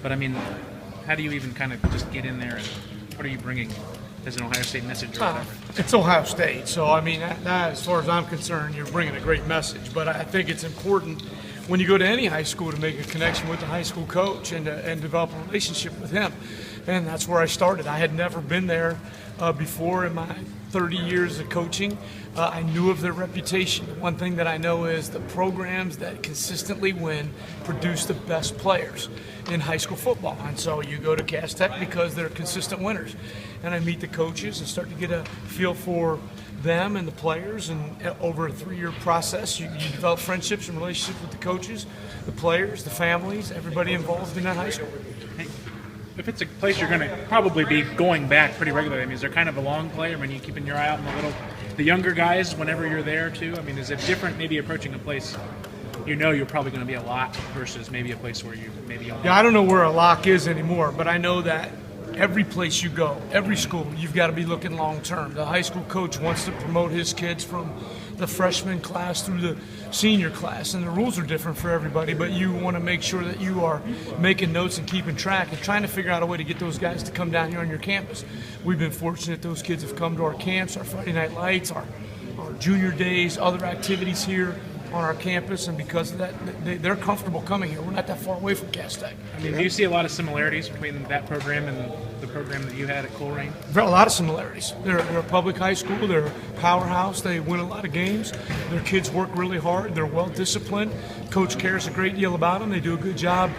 But I mean, how do you even kind of just get in there, and what are you bringing as an Ohio State message or whatever? It's Ohio State, so I mean, that, as far as I'm concerned, you're bringing a great message. But I think it's important when you go to any high school to make a connection with the high school coach and develop a relationship with him. And that's where I started. I had never been there before in my 30 years of coaching. I knew of their reputation. One thing that I know is the programs that consistently win produce the best players in high school football. And so you go to Cass Tech because they're consistent winners. And I meet the coaches and start to get a feel for them and the players, and over a 3-year process you develop friendships and relationships with the coaches, the players, the families, everybody involved in that high school. Hey, if it's a place you're going to probably be going back pretty regularly, I mean, is there kind of a long play? I mean, you keeping your eye out on the younger guys whenever you're there too? I mean, is it different maybe approaching a place you're probably going to be a lot versus maybe a place where you maybe only... Yeah, I don't know where a lock is anymore, but I know that every place you go, every school, you've got to be looking long term. The high school coach wants to promote his kids from the freshman class through the senior class, and the rules are different for everybody, but you want to make sure that you are making notes and keeping track and trying to figure out a way to get those guys to come down here on your campus. We've been fortunate those kids have come to our camps, our Friday night lights, our junior days, other activities here on our campus, and because of that, they're comfortable coming here. We're not that far away from Cass Tech. I mean, do you see a lot of similarities between that program and the program that you had at Colerain? A lot of similarities. They're a public high school. They're a powerhouse. They win a lot of games. Their kids work really hard. They're well disciplined. Coach cares a great deal about them. They do a good job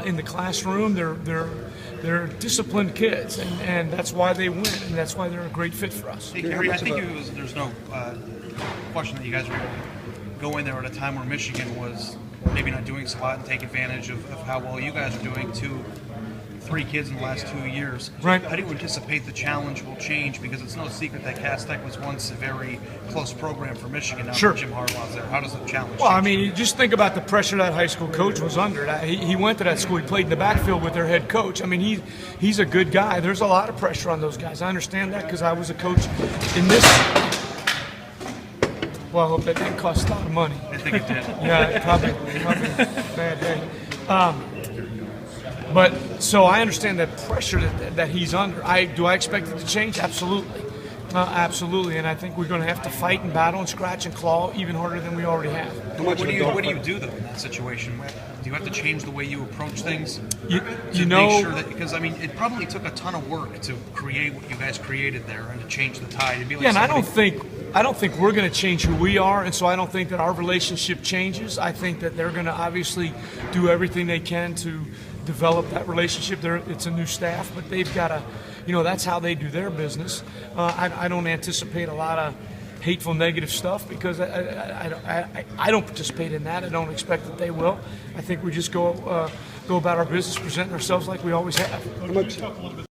in the classroom. They're disciplined kids, and that's why they win, and that's why they're a great fit for us. Hey, Kerry, I think there's no question that you guys were going there at a time where Michigan was maybe not doing so a lot and take advantage of how well you guys are doing. 3 kids in the last 2 years. Right. How do you anticipate the challenge will change? Because it's no secret that Cass Tech was once a very close program for Michigan. Now Sure. that Jim Harbaugh's there. How does the challenge change? Well, I mean, you just think about the pressure that high school coach was under. He went to that school. He played in the backfield with their head coach. I mean, he's a good guy. There's a lot of pressure on those guys. I understand that because I was a coach in this. Well, I hope that didn't cost a lot of money. I think it did. Yeah, probably bad day. But so I understand that pressure that he's under. Do I expect it to change? Absolutely. Absolutely, and I think we're going to have to fight and battle and scratch and claw even harder than we already have. What do you do though in that situation? Do you have to change the way you approach things? You to know, make sure that, because I mean, it probably took a ton of work to create what you guys created there and to change the tide. It'd be like yeah, and I don't think we're going to change who we are, and so I don't think that our relationship changes. I think that they're going to obviously do everything they can to develop that relationship. It's a new staff, but they've got to, that's how they do their business. I don't anticipate a lot of hateful, negative stuff because I don't participate in that. I don't expect that they will. I think we just go about our business, presenting ourselves like we always have.